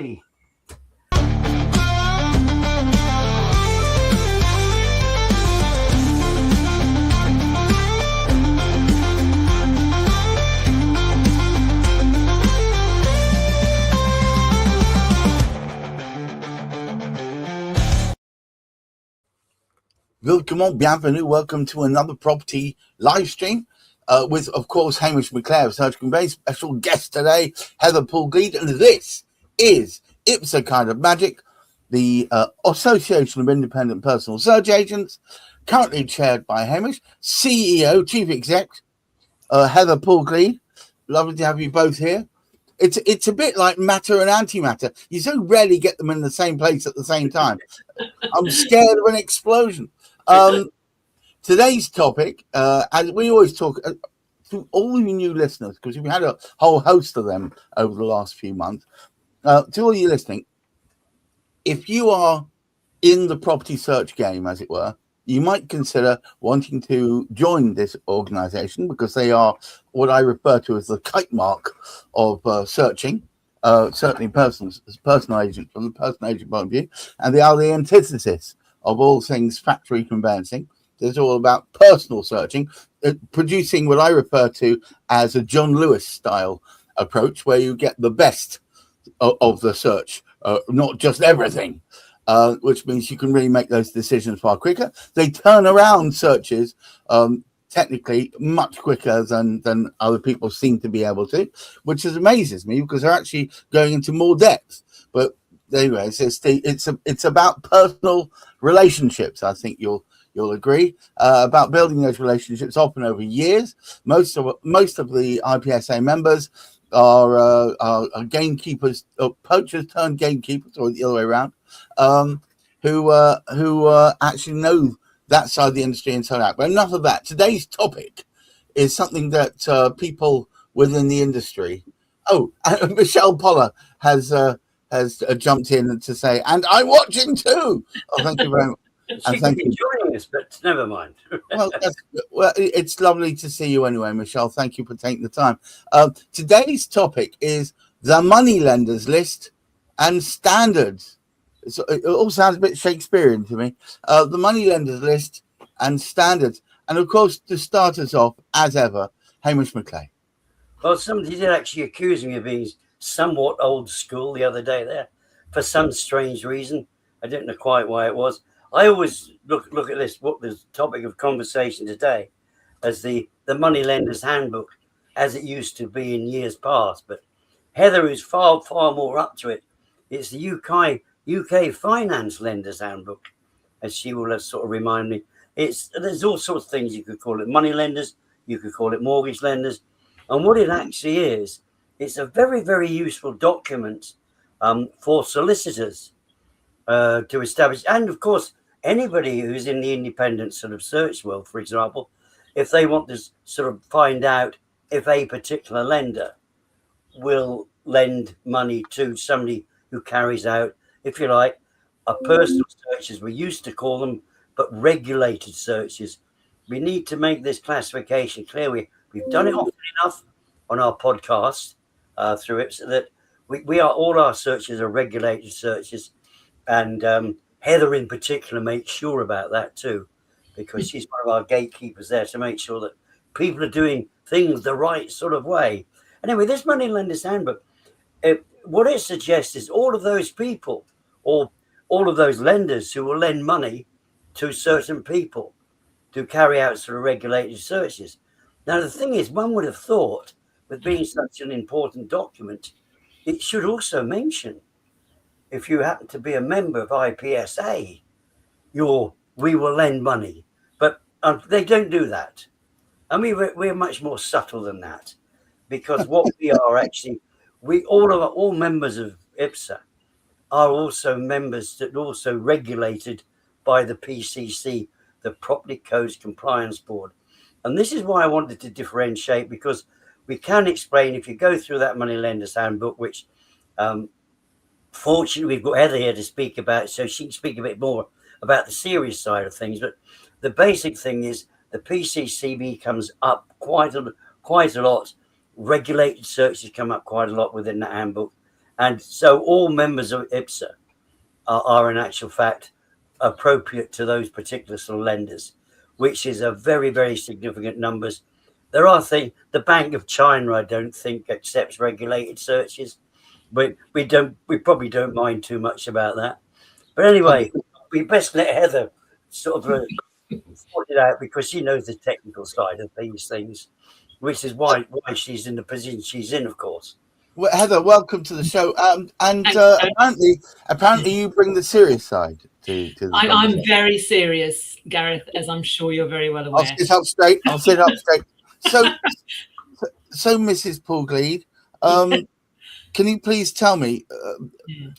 property. Bienvenue, welcome to another property live stream with, of course, Hamish McClare of Search Convey. Special guest today, Heather Poole-Gleed, and this is IPSA Kind of Magic, the Association of Independent Personal Search Agents, currently chaired by Hamish, CEO, Chief Exec, Heather Poole-Gleed. Lovely to have you both here. It's a bit like matter and antimatter. You so rarely get them in the same place at the same time. I'm scared of an explosion. Today's topic, as we always talk to all of you new listeners, because we've had a whole host of them over the last few months. To all you listening, if you are in the property search game, as it were, you might consider wanting to join this organization because they are what I refer to as the kite mark of searching, certainly personal agent from the personal agent point of view, and they are the antithesis of all things factory conveyancing. It's all about personal searching, producing what I refer to as a John Lewis style approach, where you get the best of the search, not just everything, which means you can really make those decisions far quicker. They turn around searches technically much quicker than other people seem to be able to, which amazes me because they're actually going into more depth. But anyways, it's about personal relationships. I think you'll agree about building those relationships often over years. Most of the IPSA members are gamekeepers, or poachers turned gamekeepers, or the other way around, who actually know that side of the industry inside out. But enough of that. Today's topic is something that people within the industry. Oh, Michelle Poller has jumped in to say, and I'm watching too. Oh, thank you very much. She could be joining us, but never mind. well, it's lovely to see you anyway, Michelle. Thank you for taking the time. Today's topic is the money lenders list and standards. It all sounds a bit Shakespearean to me. The money lenders list and standards. And of course, to start us off, as ever, Hamish McClare. Well, somebody did actually accuse me of being somewhat old school the other day there for some strange reason. I don't know quite why it was. I always look at this, what the topic of conversation today, as the money lender's handbook, as it used to be in years past. But Heather is far more up to it. It's the UK finance lender's handbook, as she will sort of remind me. There's all sorts of things you could call it. Money lenders, you could call it mortgage lenders. And what it actually is, it's a very, very useful document for solicitors to establish. And of course, anybody who's in the independent sort of search world, for example, if they want to sort of find out if a particular lender will lend money to somebody who carries out, if you like, a personal search, as we used to call them, but regulated searches. We need to make this classification clear. We've done it often enough on our podcast through it, so that we are, all our searches are regulated searches. And Heather in particular makes sure about that too, because she's one of our gatekeepers there to make sure that people are doing things the right sort of way. Anyway, this money lender's handbook, what it suggests is all of those people, or all of those lenders who will lend money to certain people to carry out sort of regulated searches. Now, the thing is, one would have thought, with being such an important document, it should also mention, if you happen to be a member of IPSA, we will lend money. But they don't do that. I mean, we're much more subtle than that, because what we are actually, all members of IPSA are also members that are also regulated by the PCC, the Property Codes Compliance Board. And this is why I wanted to differentiate, because we can explain, if you go through that money lender's handbook, which fortunately we've got Heather here to speak about, so she can speak a bit more about the serious side of things. But the basic thing is the PCCB comes up quite a lot. Regulated searches come up quite a lot within that handbook. And so all members of IPSA are in actual fact appropriate to those particular sort of lenders, which is a very, very significant numbers. There are things, the Bank of China, I don't think accepts regulated searches, but we probably don't mind too much about that. But anyway, we best let Heather sort of sort it out, because she knows the technical side of these things, which is why she's in the position she's in, of course. Well, Heather, welcome to the show. And apparently, you bring the serious side to the I'm very serious, Gareth, as I'm sure you're very well aware. I'll sit up straight. So, Mrs. Poolgleed, can you please tell me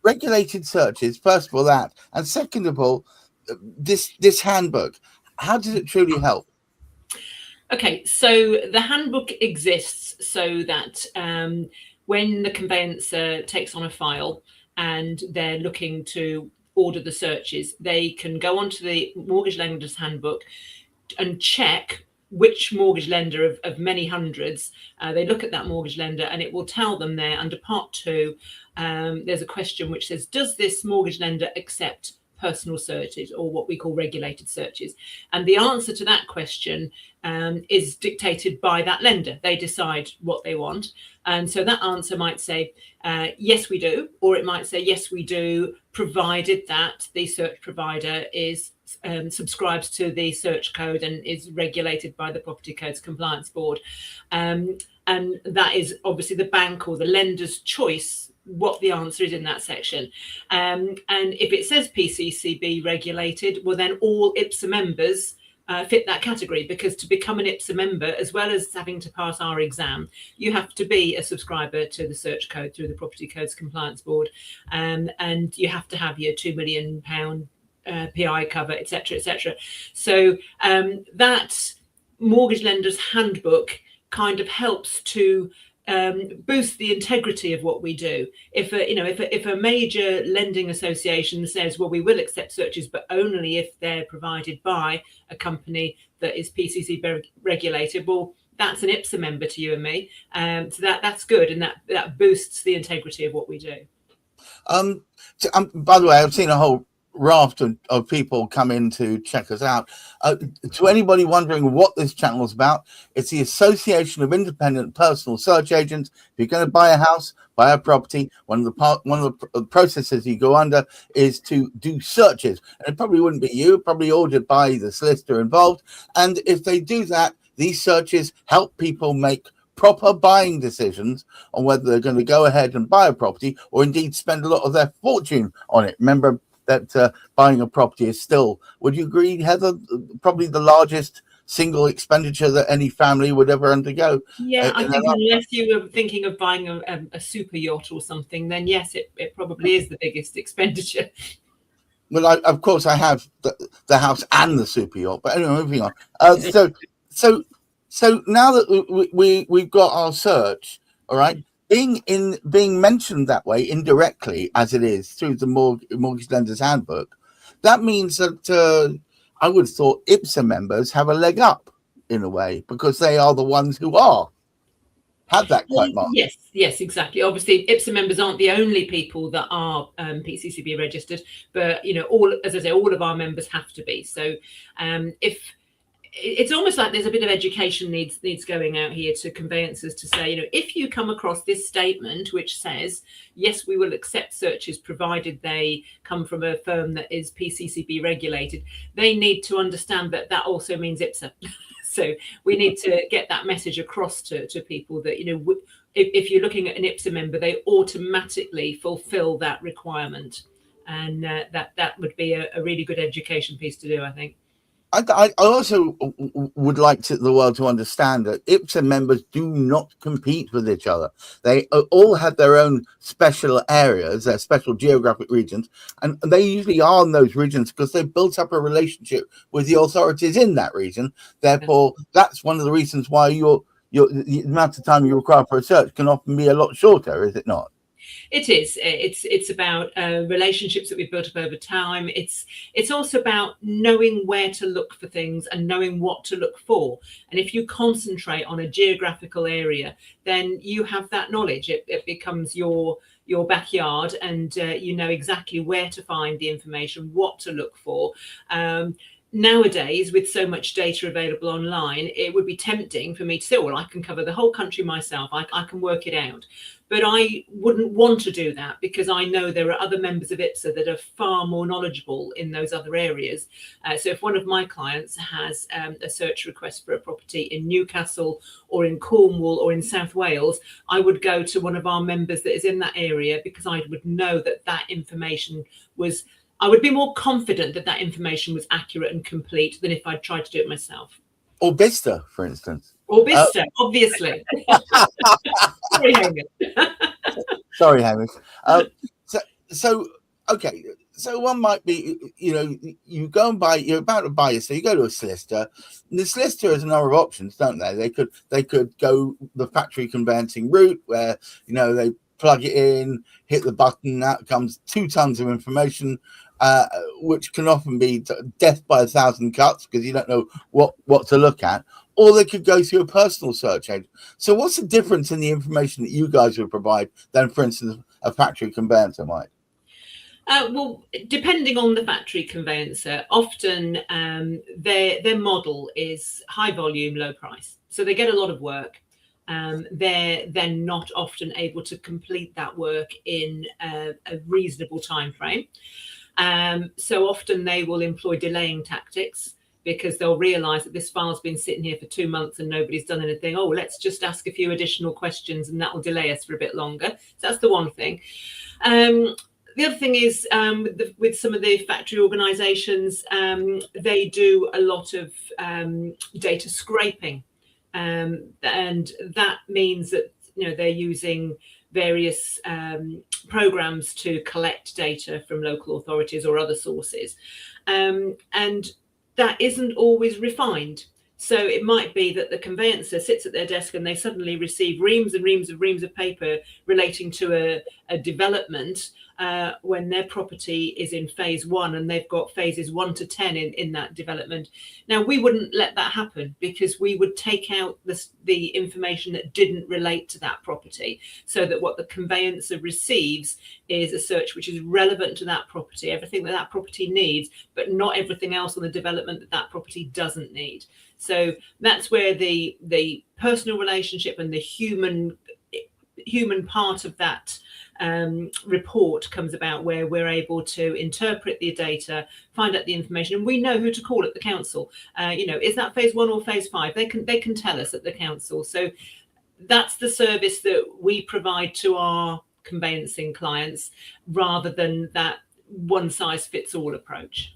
regulated searches, first of all, that, and second of all, this handbook, how does it truly help? Okay, so the handbook exists so that when the conveyancer takes on a file and they're looking to order the searches, they can go onto the mortgage lender's handbook and check which mortgage lender of many hundreds. They look at that mortgage lender, and it will tell them there under part 2, there's a question which says, does this mortgage lender accept personal searches, or what we call regulated searches? And the answer to that question is dictated by that lender. They decide what they want. And so that answer might say, yes, we do, or it might say, yes, we do, provided that the search provider is subscribes to the search code and is regulated by the Property Codes Compliance Board. And that is obviously the bank or the lender's choice what the answer is in that section. And if it says PCCB regulated, well, then all IPSA members fit that category, because to become an IPSA member, as well as having to pass our exam, you have to be a subscriber to the search code through the Property Codes Compliance Board, and you have to have your £2 million PI cover, etc., etc. So that mortgage lender's handbook kind of helps to boost the integrity of what we do. If a major lending association says, well, we will accept searches, but only if they're provided by a company that is PCC regulated, well, that's an IPSA member to you and me. So that's good, and that boosts the integrity of what we do. By the way, I've seen a whole raft of people come in to check us out. To anybody wondering what this channel is about, it's the Association of Independent Personal Search Agents. If you're going to buy a house, buy a property, one of the processes you go under is to do searches. And it probably wouldn't be you, probably ordered by the solicitor involved. And if they do that, these searches help people make proper buying decisions on whether they're going to go ahead and buy a property or indeed spend a lot of their fortune on it. Remember that buying a property is still, would you agree, Heather, probably the largest single expenditure that any family would ever undergo? Yeah, I think unless you were thinking of buying a super yacht or something, then yes, it probably is the biggest expenditure. Well, of course, I have the house and the super yacht, but anyway, moving on. So now that we've got our search, all right, being mentioned that way indirectly, as it is through the mortgage lender's handbook, that means that I would have thought IPSA members have a leg up in a way, because they are the ones who have that quite marked. Yes, exactly. Obviously, IPSA members aren't the only people that are PCCB registered, but all of our members have to be. So if it's almost like there's a bit of education needs going out here to conveyancers to say, if you come across this statement which says, yes, we will accept searches provided they come from a firm that is PCCB regulated, they need to understand that also means IPSA. So we need to get that message across to people that, if you're looking at an IPSA member, they automatically fulfill that requirement. And that would be a really good education piece to do, I think. I also would like the world to understand that IPSA members do not compete with each other. They all have their own special areas, their special geographic regions, and they usually are in those regions because they've built up a relationship with the authorities in that region. Therefore, that's one of the reasons why the amount of time you require for a search can often be a lot shorter, is it not? It is. It's about relationships that we've built up over time. It's also about knowing where to look for things and knowing what to look for. And if you concentrate on a geographical area, then you have that knowledge. It becomes your your backyard, and you know exactly where to find the information, what to look for. Nowadays, with so much data available online, it would be tempting for me to say, well, I can cover the whole country myself. I can work it out. But I wouldn't want to do that, because I know there are other members of IPSA that are far more knowledgeable in those other areas. So if one of my clients has a search request for a property in Newcastle or in Cornwall or in South Wales, I would go to one of our members that is in that area, because I would know that that information was, I would be more confident that that information was accurate and complete than if I'd tried to do it myself. Or Bicester, for instance. Or Bicester, obviously. Sorry, Hamish. Sorry, Hamish. So okay. So one might be, you know, you go and buy, you're about to buy, so you go to a solicitor. And the solicitor has a number of options, don't they? They could go the factory conveyancing route, where, you know, they plug it in, hit the button, out comes 2 tons of information, which can often be death by 1,000 cuts, because you don't know what to look at. Or they could go through a personal search agent. So what's the difference in the information that you guys would provide than, for instance, a factory conveyancer might? Well, depending on the factory conveyancer, often their model is high volume, low price. So they get a lot of work. They're then not often able to complete that work in a reasonable time frame. So often they will employ delaying tactics, because they'll realise that this file's been sitting here for 2 months and nobody's done anything. Oh, let's just ask a few additional questions and that will delay us for a bit longer. So that's the one thing. The other thing is, with some of the factory organisations, they do a lot of data scraping. And that means that, you know, they're using various programs to collect data from local authorities or other sources. And that isn't always refined. So it might be that the conveyancer sits at their desk and they suddenly receive reams and reams of paper relating to a development when their property is in phase 1 and they've got phases 1 to 10 in that development. Now, we wouldn't let that happen, because we would take out the information that didn't relate to that property, so that what the conveyancer receives is a search which is relevant to that property, everything that that property needs, but not everything else on the development that that property doesn't need. So that's where the personal relationship and the human part of that report comes about, where we're able to interpret the data, find out the information, and we know who to call at the council. You know, is that phase 1 or phase 5? They can tell us at the council. So that's the service that we provide to our conveyancing clients, rather than that one size fits all approach.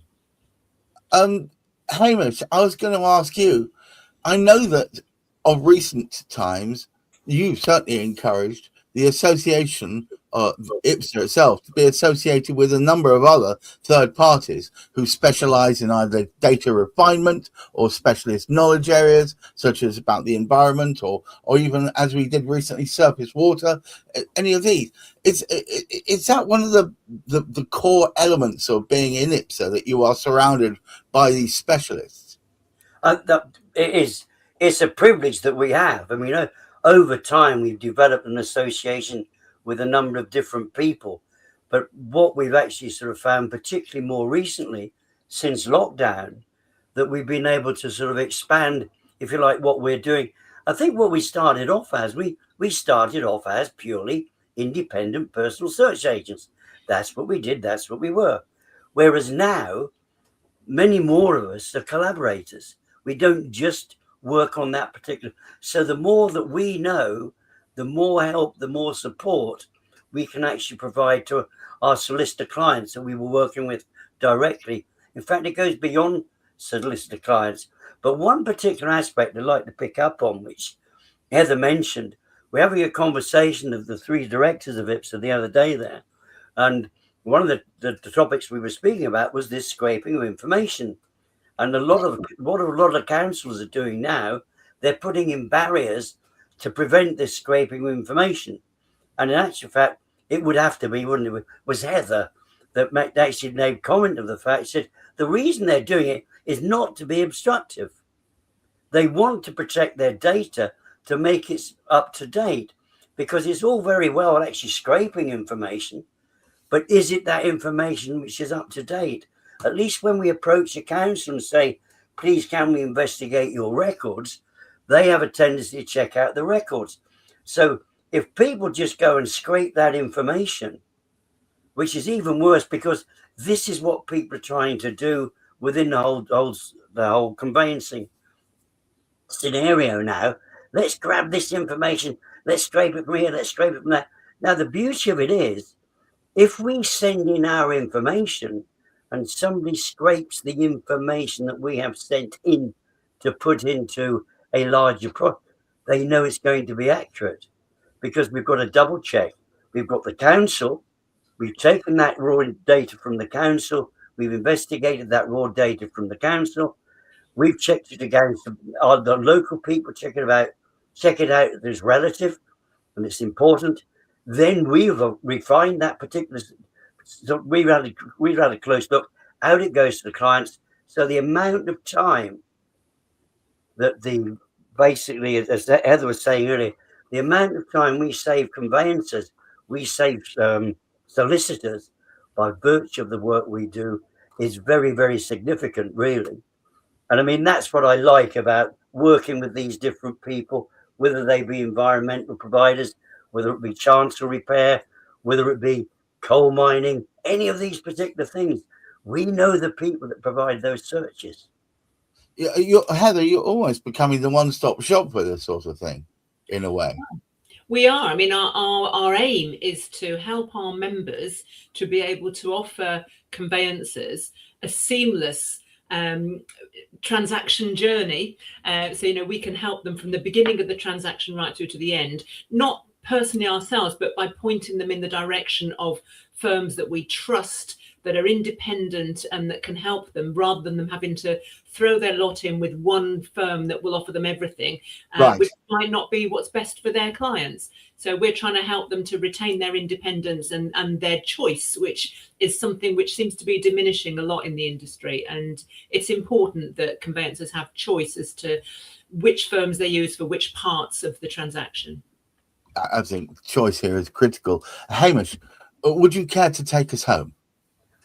Hamish, I was going to ask you, I know that of recent times, you've certainly encouraged the association, IPSA itself, to be associated with a number of other third parties who specialize in either data refinement or specialist knowledge areas, such as about the environment, or even, as we did recently, surface water, any of these. Is that one of the core elements of being in IPSA, that you are surrounded by these specialists? It is. It's a privilege that we have. I mean, over time, we've developed an association with a number of different people. But what we've actually sort of found, particularly more recently, since lockdown, that we've been able to sort of expand, if you like, what we're doing. I think what we started off as, we started off as purely independent personal search agents. That's what we did. That's what we were. Whereas now, many more of us are collaborators. We don't just work on that particular. So the more that we know, the more help, the more support we can actually provide to our solicitor clients that we were working with directly. In fact, it goes beyond solicitor clients. But one particular aspect I'd like to pick up on, which Heather mentioned, we're having a conversation of the 3 directors of IPSA the other day there. And one of the topics we were speaking about was this scraping of information. And what a lot of councils are doing now, they're putting in barriers to prevent this scraping of information. And in actual fact, it would have to be, wouldn't it? Was Heather that actually made comment of the fact, said the reason they're doing it is not to be obstructive. They want to protect their data to make it up to date. because it's all very well actually scraping information, but is it that information which is up to date? At least when we approach the council and say, please, can we investigate your records? They have a tendency to check out the records. So if people just go and scrape that information, which is even worse, because this is what people are trying to do within the whole conveyancing scenario now. Let's grab this information, let's scrape it from here, let's scrape it from there. Now, the beauty of it is, if we send in our information and somebody scrapes the information that we have sent in to put into a larger product, they know it's going to be accurate, because we've got a double check. We've got the council, we've taken that raw data from the council, we've investigated that raw data from the council, we've checked it against the local people, check it out that it's relative and it's important. Then we've refined that particular. So we've had a close look out it goes to the clients. So the amount of time that basically, as Heather was saying earlier, the amount of time we save conveyancers, we save solicitors by virtue of the work we do is very, very significant, really. And I mean, that's what I like about working with these different people, whether they be environmental providers, whether it be chancel repair, whether it be coal mining, any of these particular things. We know the people that provide those searches. Heather, you're almost becoming the one-stop shop for this sort of thing, in a way. We are. I mean, our aim is to help our members to be able to offer conveyancers a seamless transaction journey. So, you know, we can help them from the beginning of the transaction right through to the end, not personally ourselves, but by pointing them in the direction of firms that we trust, that are independent and that can help them, rather than them having to throw their lot in with one firm that will offer them everything, Right. which might not be what's best for their clients. So we're trying to help them to retain their independence and their choice, which is something which seems to be diminishing a lot in the industry. And it's important that conveyancers have choice as to which firms they use for which parts of the transaction. I think choice here is critical. Hamish, would you care to take us home?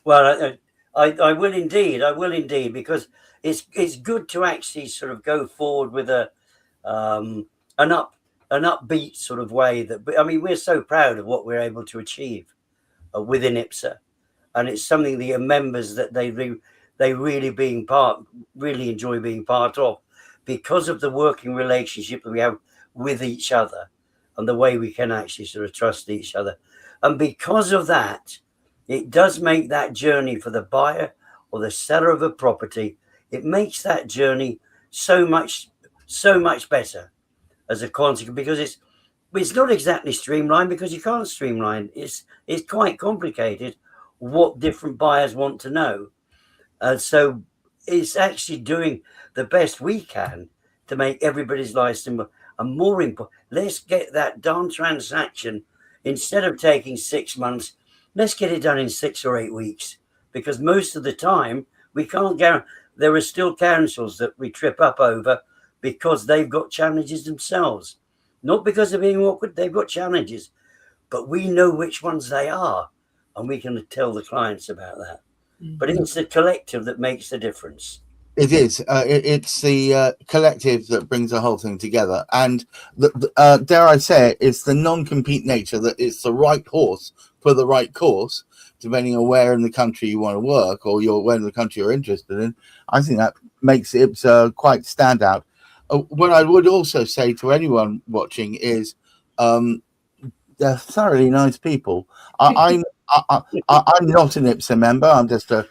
Well, I will indeed. I will indeed, because it's good to actually sort of go forward with an upbeat sort of way. That, I mean, we're so proud of what we're able to achieve within IPSA, and it's something the members that they really enjoy being part of, because of the working relationship that we have with each other and the way we can actually sort of trust each other, and because of that, it does make that journey for the buyer or the seller of a property, it makes that journey so much better as a consequence, because it's not exactly streamlined, because you can't streamline. It's quite complicated what different buyers want to know. So it's actually doing the best we can to make everybody's life simple. And more important, let's get that darn transaction, instead of taking 6 months, let's get it done in 6 or 8 weeks, because most of the time we can't guarantee. There are still councils that we trip up over because they've got challenges themselves, not because they're being awkward. They've got challenges, but we know which ones they are, and we can tell the clients about that. Mm-hmm. But it's the collective that makes the difference. It is. It's the collective that brings the whole thing together. And dare I say it, it's the non-compete nature, that it's the right horse for the right course, depending on where in the country you want to work or where in the country you're interested in. I think that makes IPSA quite stand out. What I would also say to anyone watching is they're thoroughly nice people. I'm not an IPSA member. I'm just a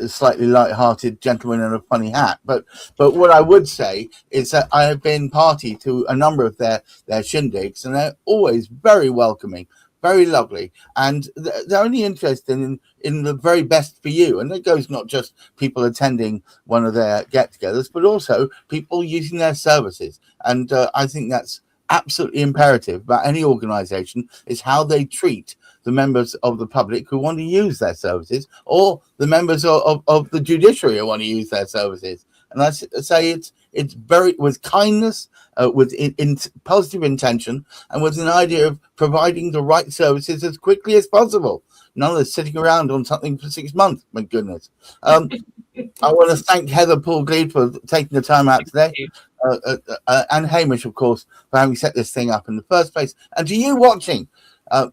slightly light-hearted gentleman in a funny hat. But what I would say is that I have been party to a number of their shindigs, and they're always very welcoming, very lovely, and they're only interested in the very best for you. And that goes not just people attending one of their get-togethers, but also people using their services. And I think that's absolutely imperative about any organization, is how they treat the members of the public who want to use their services, or the members of the judiciary who want to use their services. And I say it's It's very with kindness, with in positive intention, and with an idea of providing the right services as quickly as possible. None of this sitting around on something for 6 months. My goodness. I want to thank Heather Paul-Gleed for taking the time out today, and Hamish, of course, for having set this thing up in the first place. And to you watching,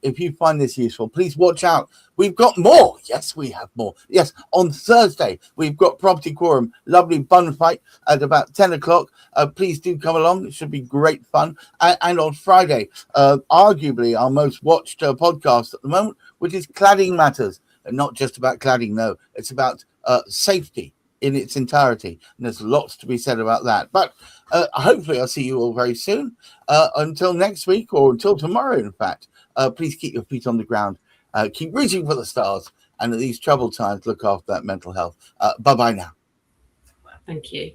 if you find this useful, please watch out. We've got more. Yes, we have more. Yes, on Thursday, we've got Property Quorum, lovely bun fight at about 10 o'clock. Please do come along. It should be great fun. And on Friday, arguably our most watched podcast at the moment, which is Cladding Matters. And not just about cladding, no. It's about safety in its entirety. And there's lots to be said about that. But hopefully I'll see you all very soon. Until next week, or until tomorrow, in fact. Please keep your feet on the ground. Keep reaching for the stars. And at these troubled times, look after that mental health. Bye-bye now. Thank you.